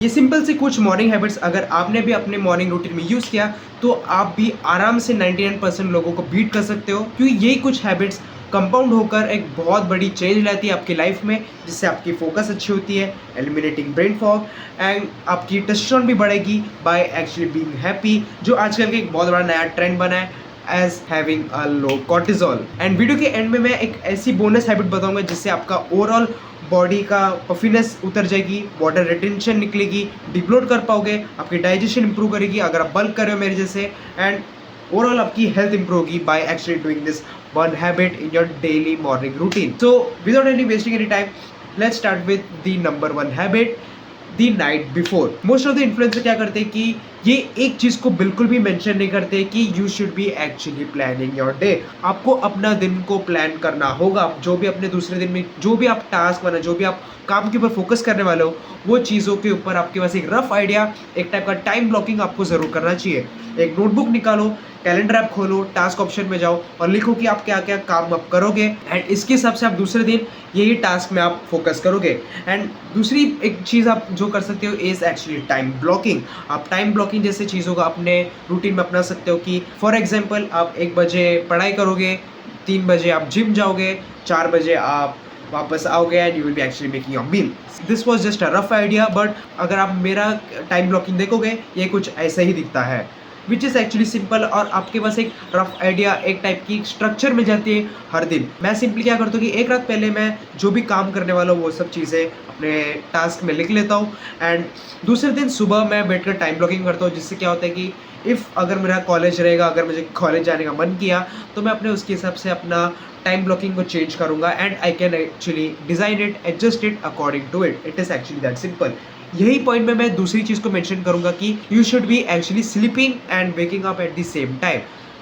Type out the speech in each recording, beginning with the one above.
ये सिंपल से कुछ मॉर्निंग हैबिट्स अगर आपने भी अपने मॉर्निंग रूटीन में यूज़ किया तो आप भी आराम से 99% लोगों को बीट कर सकते हो, क्योंकि यही कुछ हैबिट्स कंपाउंड होकर एक बहुत बड़ी चेंज लाती है आपकी लाइफ में, जिससे आपकी फोकस अच्छी होती है, एलिमिनेटिंग ब्रेन फॉग एंड आपकी टेस्टोस्टेरोन भी बढ़ेगी बाय एक्चुअली बीइंग हैप्पी, जो आजकल के एक बहुत बड़ा नया ट्रेंड बना है as having a low cortisol. And video के एंड में मैं एक ऐसी बोनस हैबिट बताऊंगा जिससे आपका ओवरऑल बॉडी का पफीनेस उतर जाएगी, वाटर रिटेंशन निकलेगी, डिप्लोड कर पाओगे, आपकी डाइजेशन इंप्रूव करेगी अगर आप बल्क कर रहे हो मेरे जैसे, एंड ओवरऑल आपकी हेल्थ इंप्रूव होगी by actually doing this one habit in your daily morning routine. So without any wasting any time, let's start with the number one habit, the night before. Most of the influencer क्या करते हैं कि ये एक चीज को बिल्कुल भी मेंशन नहीं करते कि you should be actually planning your day. आपको अपना दिन को प्लान करना होगा। जो भी अपने दूसरे दिन में जो भी आप टास्क बना, जो भी आप काम के ऊपर फोकस करने वाले हो, वो चीज़ों के ऊपर आपके पास एक रफ आइडिया, एक टाइप का टाइम ब्लॉकिंग आपको ज़रूर करना चाहिए। एक नोटबुक निकालो, कैलेंडर ऐप खोलो, टास्क ऑप्शन में जाओ और लिखो कि आप क्या क्या काम आप करोगे, एंड इसके हिसाब से आप दूसरे दिन यही टास्क में आप फोकस करोगे। एंड दूसरी एक चीज़ आप जो कर सकते हो इज़ एक्चुअली टाइम ब्लॉकिंग। आप टाइम ब्लॉकिंग जैसे चीज़ों को अपने रूटीन में अपना सकते हो कि फॉर एग्जाम्पल आप 1 बजे पढ़ाई करोगे, 3 बजे आप जिम जाओगे, 4 बजे आप वापस आओगे and you will be actually making your meal. This was just a rough idea, but अगर आप मेरा टाइम ब्लॉकिंग देखोगे ये कुछ ऐसा ही दिखता है, विच इज़ एक्चुअली सिंपल, और आपके पास एक रफ आइडिया, एक टाइप की स्ट्रक्चर मिल जाती है हर दिन। मैं सिंपली क्या करता हूँ कि एक रात पहले मैं जो भी काम करने वाला हूँ वो सब चीज़ें अपने टास्क में लिख लेता हूँ, एंड दूसरे दिन सुबह मैं बैठकर टाइम ब्लॉकिंग करता हूँ, जिससे क्या होता है कि इफ़ अगर मेरा कॉलेज रहेगा, अगर मुझे कॉलेज जाने का मन किया तो मैं अपने उसके हिसाब से अपना टाइम ब्लॉकिंग को चेंज करूँगा, and I can actually design it, adjust it according to it. It is actually that simple. यही पॉइंट में मैं दूसरी चीज़ को मेंशन करूंगा कि you should be actually sleeping and waking up at the same time.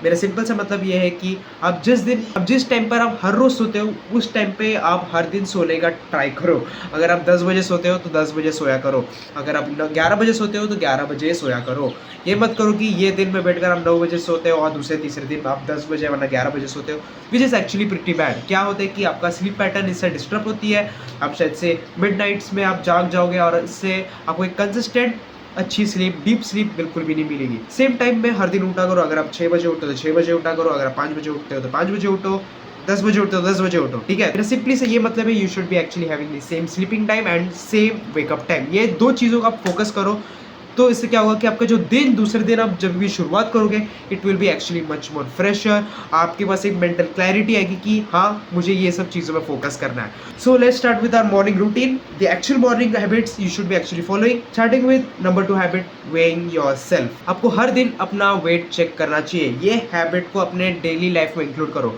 मेरा सिंपल सा मतलब ये है कि आप जिस टाइम पर आप हर रोज सोते हो उस टाइम पे आप हर दिन सोने का ट्राई करो। अगर आप 10 बजे सोते हो तो 10 बजे सोया करो, अगर आप 11 बजे सोते हो तो 11 बजे सोया करो। ये मत करो कि ये दिन में बैठकर आप 9 बजे सोते हो और दूसरे तीसरे दिन आप 10 बजे वरना 11 बजे सोते हो, which is actually pretty bad. क्या होता है कि आपका स्लीप पैटर्न इससे डिस्टर्ब होती है, आप शायद से मिड नाइट्स में आप जाग जाओगे और इससे आपको एक कंसिस्टेंट अच्छी स्लीप, डीप स्लीप बिल्कुल भी नहीं मिलेगी। सेम टाइम में हर दिन उठा करो। अगर आप 6 बजे उठते हो तो 6 बजे उठा करो, अगर आप 5 बजे उठते हो तो 5 बजे उठो, 10 बजे उठते हो तो 10 बजे उठो, ठीक है। मेरा सिंपली से ये मतलब है you should be actually having the same sleeping time and same wake up time. ये दो चीज़ों का आप फोकस करो, तो इससे क्या होगा कि आपका जो दिन दूसरे दिन आप जब भी शुरुआत करोगे it will be actually much more fresher. आपके पास एक मेंटल क्लैरिटी आएगी कि हाँ मुझे ये सब चीज़ों में फोकस करना है। So let's start with our morning routine, the actual morning habits you should be actually following, starting with number 2 habit, weighing yourself. आपको हर दिन अपना वेट चेक करना चाहिए। ये हैबिट को अपने डेली लाइफ में इंक्लूड करो,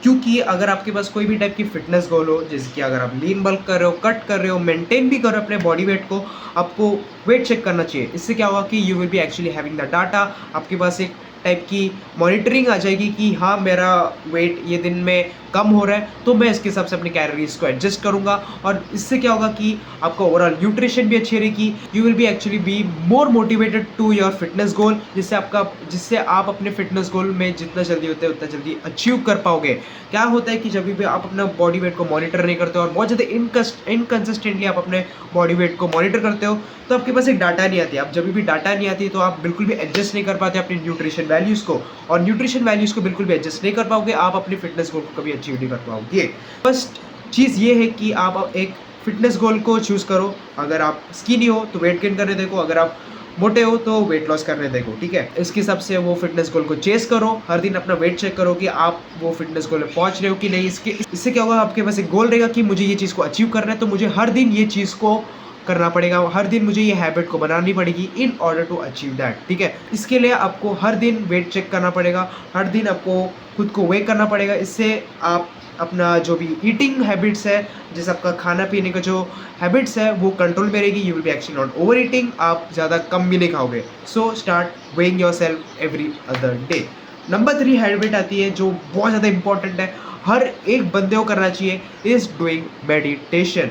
क्योंकि अगर आपके पास कोई भी टाइप की फिटनेस गोल हो, जैसे कि अगर आप लीन बल्क कर रहे हो, कट कर रहे हो, मेंटेन भी कर रहे हो अपने बॉडी वेट को, आपको वेट चेक करना चाहिए। इससे क्या होगा कि you will be actually having the data. आपके पास एक टाइप की मॉनिटरिंग आ जाएगी कि हाँ मेरा वेट ये दिन में कम हो रहा है, तो मैं इसके हिसाब से अपनी कैलोरीज को एडजस्ट करूंगा, और इससे क्या होगा कि आपका ओवरऑल न्यूट्रिशन भी अच्छी रहेगी। You will be actually be more motivated to your fitness goal, जिससे आप अपने फिटनेस गोल में जितना जल्दी होते हैं उतना जल्दी अचीव कर पाओगे। क्या होता है कि जब भी आप अपना बॉडी वेट को मॉनिटर नहीं करते हो और बहुत ज़्यादा इनकंसिस्टेंटली आप अपने बॉडी वेट को मॉनिटर करते हो, तो आपके पास एक डाटा नहीं आती। आप जब भी डाटा नहीं आती तो आप बिल्कुल भी एडजस्ट नहीं कर पाते अपनी न्यूट्रिशन वैल्यूज़ को, और न्यूट्रिशन वैल्यूज़ को बिल्कुल भी एडजस्ट नहीं कर पाओगे, आप अपनी फिटनेस गोल को कभी अचीव नहीं कर पाओगे। फर्स्ट चीज़ ये है कि आप एक फिटनेस गोल को चूज़ करो। अगर आप स्किनी हो तो वेट गेन करने देखो, अगर आप मोटे हो तो वेट लॉस करने देखो, ठीक है। इसके हिसाब से वो फिटनेस गोल को चेस करो। हर दिन अपना वेट चेक करो कि आप वो फिटनेस गोल में पहुंच रहे हो कि नहीं। इससे क्या होगा, आपके पास एक गोल रहेगा कि मुझे ये चीज़ को अचीव करना है, तो मुझे हर दिन ये चीज़ को करना पड़ेगा, हर दिन मुझे ये हैबिट को बनानी पड़ेगी in order to achieve that, ठीक है। इसके लिए आपको हर दिन वेट चेक करना पड़ेगा, हर दिन आपको खुद को वेट करना पड़ेगा। इससे आप अपना जो भी ईटिंग हैबिट्स है, जैसे आपका खाना पीने का जो हैबिट्स है वो कंट्रोल में रहेगी। You will be actually not over eating, आप ज़्यादा कम भी नहीं खाओगे। So start weighing yourself every other day. Number 3 habit आती है जो बहुत ज़्यादा इंपॉर्टेंट है, हर एक बंदे को करना चाहिए, is doing meditation.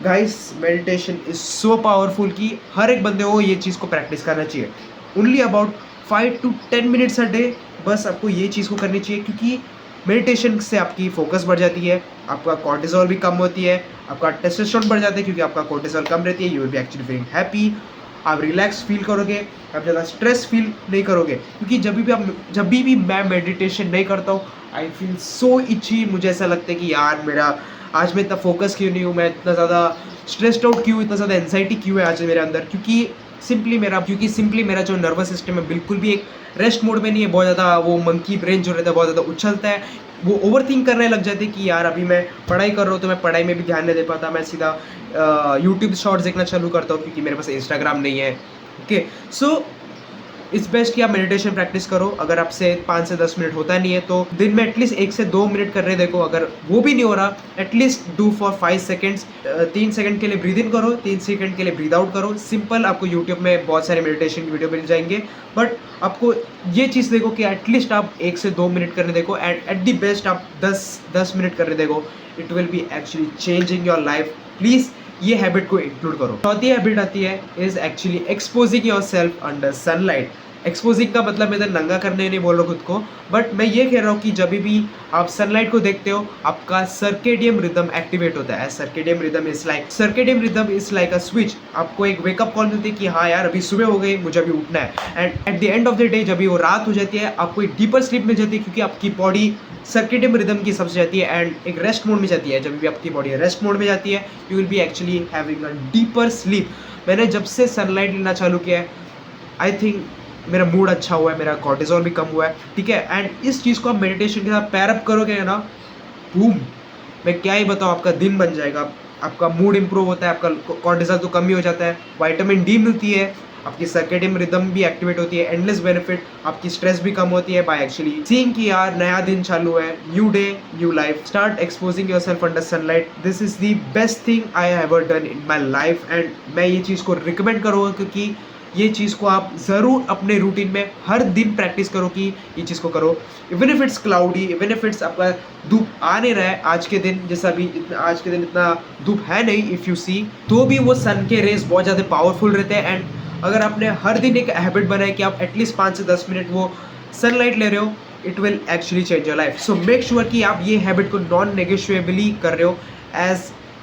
Guys meditation is so powerful कि हर एक बंदे को ये चीज़ को प्रैक्टिस करना चाहिए। Only about 5 to 10 minutes a day, बस आपको ये चीज़ को करनी चाहिए, क्योंकि मेडिटेशन से आपकी फोकस बढ़ जाती है, आपका कॉर्टिसोल भी कम होती है, आपका टेस्टोस्टेरोन बढ़ जाता है क्योंकि आपका कॉर्टिसोल कम रहती है, you will be actually feeling happy, आप रिलैक्स फील करोगे, आप ज़्यादा स्ट्रेस फील नहीं करोगे। क्योंकि जब भी मैं मेडिटेशन नहीं करता हूँ, आई फील सो इची, मुझे ऐसा लगता है कि यार मेरा आज मैं इतना फोकस क्यों नहीं हूँ, मैं इतना ज़्यादा स्ट्रेस्ड आउट क्यों, इतना ज़्यादा एंजाइटी क्यों है आज मेरे अंदर, क्योंकि सिंपली मेरा जो नर्वस सिस्टम है बिल्कुल भी एक रेस्ट मोड में नहीं है। बहुत ज़्यादा वो मंकी ब्रेन जो रहता है बहुत ज़्यादा उछलता है, वो ओवर थिंक करने लग जाते हैं कि यार अभी मैं पढ़ाई कर रहा हूँ तो मैं पढ़ाई में भी ध्यान नहीं दे पाता, मैं सीधा यूट्यूब शॉर्ट्स देखना चालू करता हूँ क्योंकि मेरे पास इंस्टाग्राम नहीं है। ओके, सो इट्स बेस्ट कि आप मेडिटेशन प्रैक्टिस करो। अगर आपसे 5 से 10 मिनट होता नहीं है तो दिन में एटलीस्ट 1 से 2 मिनट करने देखो। अगर वो भी नहीं हो रहा, at least do for 5 seconds, 3 second के लिए ब्रीद इन करो, 3 सेकंड के लिए ब्रीद आउट करो। सिंपल, आपको यूट्यूब में बहुत सारे मेडिटेशन की वीडियो मिल जाएंगे, बट आपको ये चीज़ देखो कि एटलीस्ट आप 1 से 2 मिनट करने देखो, एंड एट दी बेस्ट आप 10 मिनट करने देखो। It will be actually changing your life. Please ये हैबिट को इंक्लूड करो। चौथी हैबिट आती है is actually exposing your self under sunlight. Exposing का मतलब मैं इधर नंगा करने नहीं बोल रहा खुद को, बट मैं ये कह रहा हूँ कि जब भी आप सनलाइट को देखते हो आपका सर्केडियम रिदम एक्टिवेट होता है। Circadian rhythm is like a switch. आपको एक वेकअप कॉल मिलती है कि हाँ यार अभी सुबह हो गई, मुझे अभी उठना है, and at the end of the day जब भी वो रात हो जाती है आपको एक डीपर स्लीप मिल जाती है क्योंकि आपकी बॉडी सर्केडियम रिदम की सबसे जाती है एंड एक रेस्ट मोड में जाती है। जब भी आपकी बॉडी रेस्ट मोड में जाती है you will be actually having a deeper sleep. मैंने जब से सनलाइट लेना चालू किया है आई थिंक मेरा मूड अच्छा हुआ है, मेरा कॉर्टिसोल भी कम हुआ है, ठीक है। एंड इस चीज़ को आप मेडिटेशन के साथ पैर अप करोगे ना, बूम, मैं क्या ही बताऊँ, आपका दिन बन जाएगा, आपका मूड इंप्रूव होता है, आपका कॉर्टिसोल तो कम ही हो जाता है, विटामिन डी मिलती है, आपकी सर्केडियम रिदम भी एक्टिवेट होती है, एंडलेस बेनिफिट, आपकी स्ट्रेस भी कम होती है बाय एक्चुअली सीइंग कि यार नया दिन चालू है, new day new life. Start exposing yourself under sunlight. This is the best thing I have ever done in my life, and मैं ये चीज़ को रिकमेंड करूँगा क्योंकि ये चीज़ को आप ज़रूर अपने रूटीन में हर दिन प्रैक्टिस करो कि ये चीज़ को करो। Even if it's cloudy, even if it's आपका धूप आ नहीं रहा है आज के दिन, जैसा भी आज के दिन इतना धूप है नहीं, इफ़ यू सी, तो भी वो सन के रेज बहुत ज़्यादा पावरफुल रहते हैं। एंड अगर आपने हर दिन एक हैबिट बनाए कि आप एटलीस्ट 5 से 10 मिनट वो सनलाइट ले रहे हो, it will actually change your life. So make sure कि आप ये हैबिट को नॉन नेगोशिएबली कर रहे हो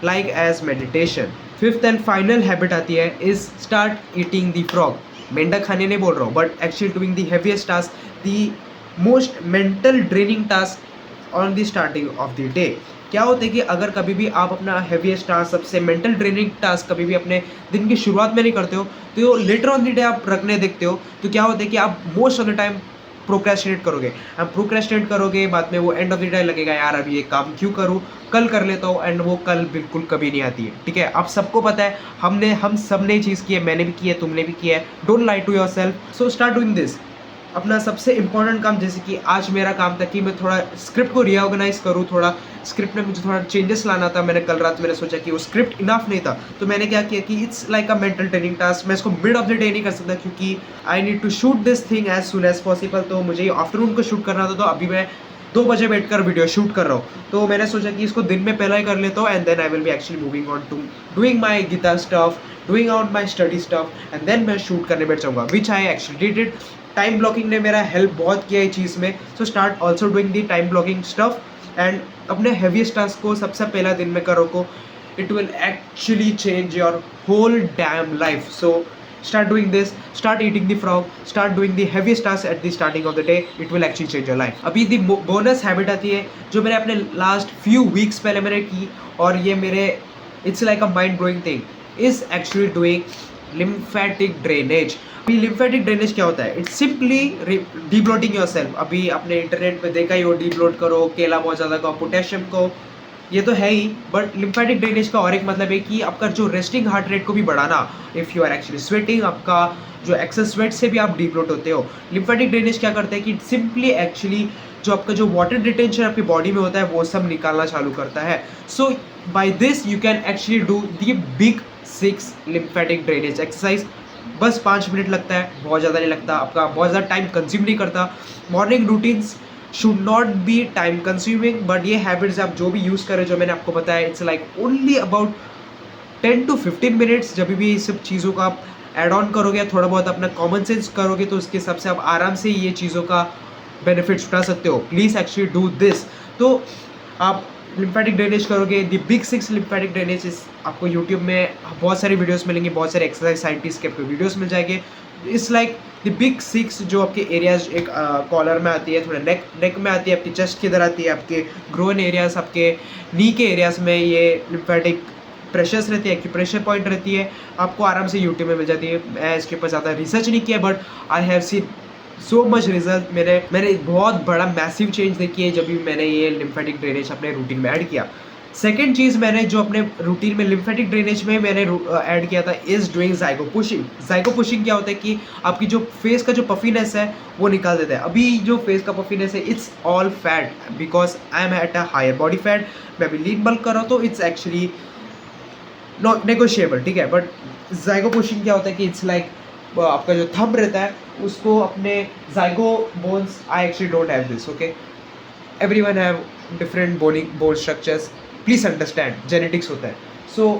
as meditation. Fifth and final habit आती है is start eating the frog. मेंढक खाने नहीं बोल रहा हूँ, but actually doing the heaviest task, the most mental draining task on the starting of the day. क्या होता है कि अगर कभी भी आप अपना हेवीएस्ट टास्क, सबसे मेंटल ड्रेनिंग टास्क कभी भी अपने दिन की शुरुआत में नहीं करते हो, तो लेटर ऑन द डे आप रखने देखते हो, तो क्या होता है कि आप most of the time procrastinate करोगे। आप प्रोक्रेस्टिनेट करोगे, बाद में वो एंड ऑफ द डे लगेगा यार अभी ये काम क्यों करूँ, कल कर लेता हूँ, एंड वो कल बिल्कुल कभी नहीं आती है, ठीक है। आप सबको पता है, हम सब ने चीज़ की है, मैंने भी की है, तुमने भी किया है। Don't lie to yourself. So start doing this. अपना सबसे इंपॉर्टेंट काम, जैसे कि आज मेरा काम था कि मैं थोड़ा स्क्रिप्ट को रीऑर्गेनाइज करूँ, थोड़ा स्क्रिप्ट में मुझे थोड़ा चेंजेस लाना था। मैंने कल रात मैंने सोचा कि वो स्क्रिप्ट इनफ नहीं था, तो मैंने क्या किया कि it's like a mental training task. मैं इसको मिड ऑफ द डे नहीं कर सकता क्योंकि I need to shoot this thing as soon as possible. तो मुझे आफ्टरनून को शूट करना था, तो अभी मैं 2 बजे बैठकर वीडियो शूट कर रहा हूँ, तो मैंने सोचा कि इसको दिन में पहले ही कर लेता हूँ, and then I will be actually moving on to doing my guitar stuff, doing out my study stuff, and then मैं शूट करने बैठ जाऊँगा, which I actually did. Time blocking ने मेरा हेल्प बहुत किया है चीज़ में। So start also doing the time blocking stuff, and अपने हेवीएस्ट टास्क को सबसे पहला दिन में करो को, it will actually change your whole damn life. So start doing this, start eating the frog, start doing the heaviest task at the starting of the day, it will actually change your life। अभी the bonus habit आती है जो मैंने अपने last few weeks पहले मैंने की, और ये मेरे it's like a mind blowing thing, is actually doing lymphatic drainage। अभी lymphatic drainage क्या होता है? It's simply debloating yourself। अभी आपने इंटरनेट पे देखा ही हो, debloat करो, केला बहुत ज़्यादा खाओ, पोटेशियम को, ये तो है ही, बट लिम्फेटिक ड्रेनेज का और एक मतलब है कि आपका जो रेस्टिंग हार्ट रेट को भी बढ़ाना। If you are actually sweating, आपका जो एक्सेस स्वेट से भी आप डीब्लोट होते हो। लिम्फेटिक ड्रेनेज क्या करता है कि सिंपली एक्चुअली जो आपका जो वाटर रिटेंशन आपकी बॉडी में होता है वो सब निकालना चालू करता है। So by this you can actually do the big 6 lymphatic drainage exercise. बस 5 मिनट लगता है, बहुत ज़्यादा नहीं लगता, आपका बहुत ज़्यादा टाइम कंज्यूम नहीं करता। Morning routines should not be time consuming, but ये हैबिट्स आप जो भी यूज़ करें, जो मैंने आपको बताया, it's like only about 10 to 15 minutes. जब भी ये सब चीज़ों का आप एड ऑन करोगे, थोड़ा बहुत अपना कॉमन सेंस करोगे, तो उसके हिसाब से आप आराम से ये चीज़ों का बेनिफिट्स उठा सकते हो, प्लीज़ एक्चुअली डू दिस। तो आप लिम्फेटिक ड्रेनेज करोगे, द बिग 6 लिम्फेटिक ड्रेनेज आपको यूट्यूब में बहुत सारी वीडियोस मिलेंगी, बहुत सारे एक्सरसाइज साइंटिस्ट के आपको वीडियोस मिल जाएंगे। इट्स लाइक द बिग 6 जो आपके एरियाज, एक कॉलर में आती है, थोड़ा नेक में आती है, आपकी चेस्ट की इधर आती है, आपके ग्रोइन एरियाज, आपके नी के एरियाज में ये लिम्फेटिक प्रेशर्स रहती है, कि प्रेशर पॉइंट रहती है, आपको आराम से यूट्यूब में मिल जाती है। मैं इसके ऊपर ज़्यादा रिसर्च नहीं किया, but I have seen so much result. मैंने बहुत बड़ा मैसिव चेंज देखी है जब भी मैंने ये लिम्फेटिक ड्रेनेज अपने रूटीन में ऐड किया। सेकेंड चीज़ मैंने जो अपने रूटीन में लिम्फेटिक ड्रेनेज में मैंने ऐड किया था इज़ डूइंग ज़ाइगो पुशिंग। ज़ाइगो पुशिंग क्या होता है कि आपकी जो फेस का जो पफीनेस है वो निकाल देता है। अभी जो फेस का पफीनेस है it's all fat, because I am at a higher body fat. मैं अभी लीन बल्क कर रहा हूँ तो इट्स एक्चुअली नॉट नेगोशिएबल, ठीक है। बट ज़ाइगो पुशिंग क्या होता है कि इट्स लाइक आपका जो थंब रहता है उसको अपने zygo bones, I actually don't have this, okay, everyone have different bone structures, please understand genetics होता है। So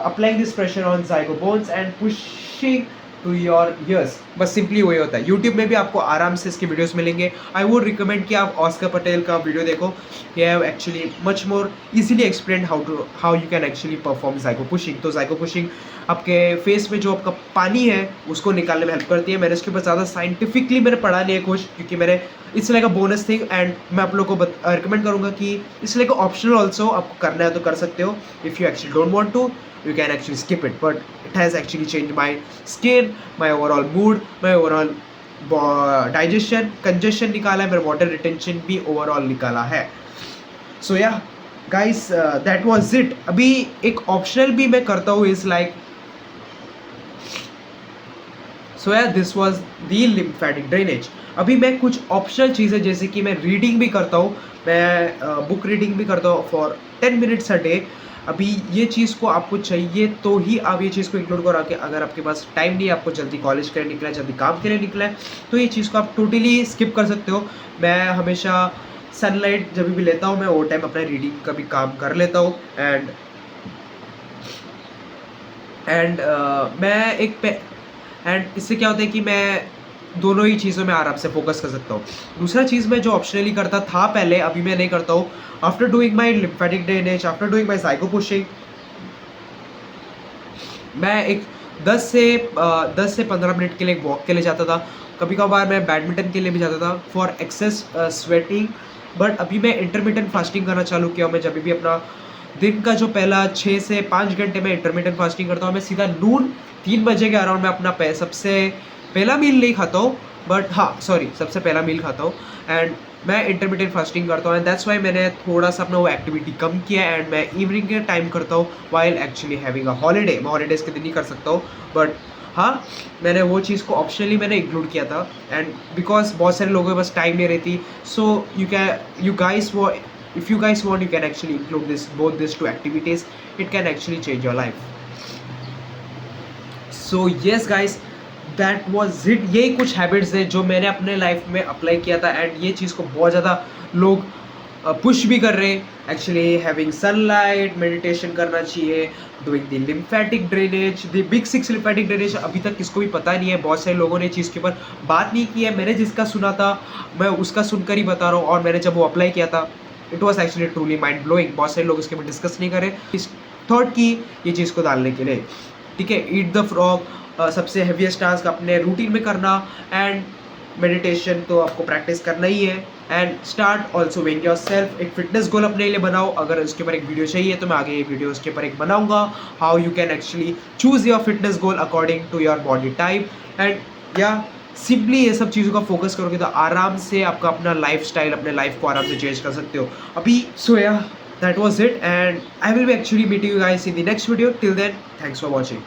applying this pressure on zygo bones and pushing to your ears, बस simply वही होता है। यूट्यूब में भी आपको आराम से इसके वीडियोस मिलेंगे। आई वुड रिकमेंड कि आप ऑस्कर पटेल का वीडियो देखो, ये have actually much more easily explain how you can actually perform zygo pushing. तो ज़ाइगो पुशिंग आपके फेस में जो आपका पानी है उसको निकालने में हेल्प करती है। मैंने इसके ऊपर ज़्यादा साइंटिफिकली मैंने पढ़ा नहीं है कुछ, क्योंकि मैंने it's like a bonus thing, and मैं आप लोगों को रिकमेंड करूँगा कि इट्स लाइक ऑप्शनल ऑल्सो, आपको करना है तो कर सकते हो। If you actually don't want to, you can actually skip it, but it has actually changed my skin, my overall mood, my overall digestion, congestion निकाला है, मेरा water retention भी overall निकाला है। So yeah guys, that was it। अभी एक optional भी मैं करता हूँ is like, so yeah this was the lymphatic drainage। अभी मैं कुछ ऑप्शनल चीज़ें जैसे कि मैं रीडिंग भी करता हूँ, मैं बुक रीडिंग भी करता हूँ फॉर 10 minutes a day। अभी ये चीज़ को आपको चाहिए तो ही आप ये चीज़ को इंक्लूड करो कि अगर आपके पास टाइम नहीं है, आपको जल्दी कॉलेज के लिए निकला है, जल्दी काम के लिए निकला है, तो ये चीज़ को आप टोटली स्किप कर सकते हो। मैं हमेशा सनलाइट जब भी लेता हूँ मैं वो टाइम अपना रीडिंग का भी काम कर लेता हूँ। एंड मैं एंड इससे क्या होता है कि मैं दोनों ही चीज़ों में आराम से फोकस कर सकता हूँ। दूसरा चीज़ मैं जो ऑप्शनली करता था पहले, अभी मैं नहीं करता हूँ। After doing my lymphatic drainage, after doing my zygo pushing, मैं एक 10 से 15 मिनट के लिए एक वॉक के लिए जाता था। कभी कभार मैं बैडमिंटन के लिए भी जाता था फॉर एक्सेस स्वेटिंग। बट अभी मैं इंटरमिटेंट फास्टिंग करना चालू किया। मैं जब भी अपना दिन का जो पहला 6 से 5 घंटे में इंटरमिटेंट फास्टिंग करता हूँ, मैं सीधा नून 3 बजे के अराउंड में अपना सबसे पहला मील नहीं खाता हूँ, बट हाँ सॉरी सबसे पहला मील खाता हूँ, एंड मैं इंटरमीडिएट फास्टिंग करता हूँ। एंड दैट्स वाई मैंने थोड़ा सा अपना वो एक्टिविटी कम किया, एंड मैं इवनिंग के टाइम करता हूँ while actually having a holiday. मैं हॉलीडेज़ के दिन ही कर सकता हूँ, बट हाँ मैंने वो चीज़ को ऑप्शनली मैंने इंक्लूड किया था। एंड बिकॉज बहुत सारे लोगों के पास टाइम नहीं रहती, सो you guys if you guys want, you can actually include both these two activities. It can actually change your life. So yes guys, that was it. यही कुछ हैबिट्स है जो मैंने अपने लाइफ में अप्लाई किया था, एंड ये चीज़ को बहुत ज़्यादा लोग पुश भी कर रहे हैं। एक्चुअली हैविंग सनलाइट, मेडिटेशन करना चाहिए, doing the lymphatic drainage, the big 6 lymphatic drainage अभी तक किसको भी पता नहीं है। बहुत सारे लोगों ने चीज़ के ऊपर बात नहीं की है। मैंने जिसका सुना था मैं उसका सुनकर ही बता रहा हूँ, और मैंने जब वो अप्लाई किया था it was actually truly mind blowing. बहुत सारे लोग इसके ऊपर डिस्कस नहीं करें इस थॉट की ये चीज़ को डालने के लिए, ठीक है। ईट द फ्रॉग सबसे हेवीएस्ट टास्क अपने रूटीन में करना, एंड मेडिटेशन तो आपको प्रैक्टिस करना ही है। And start also weighing your self. एक फिटनेस गोल अपने लिए बनाओ। अगर उसके ऊपर एक वीडियो चाहिए तो मैं आगे ये वीडियो उसके ऊपर एक बनाऊंगा, how you can actually choose your fitness goal according to your body type. And या सिंपली ये सब चीज़ों का फोकस करोगे तो आराम से आपका अपना लाइफ स्टाइल, अपने लाइफ को आराम से चेंज कर सकते हो अभी। सो या that was it, and I will be actually meeting you guys in the next video. Till then thanks for watching.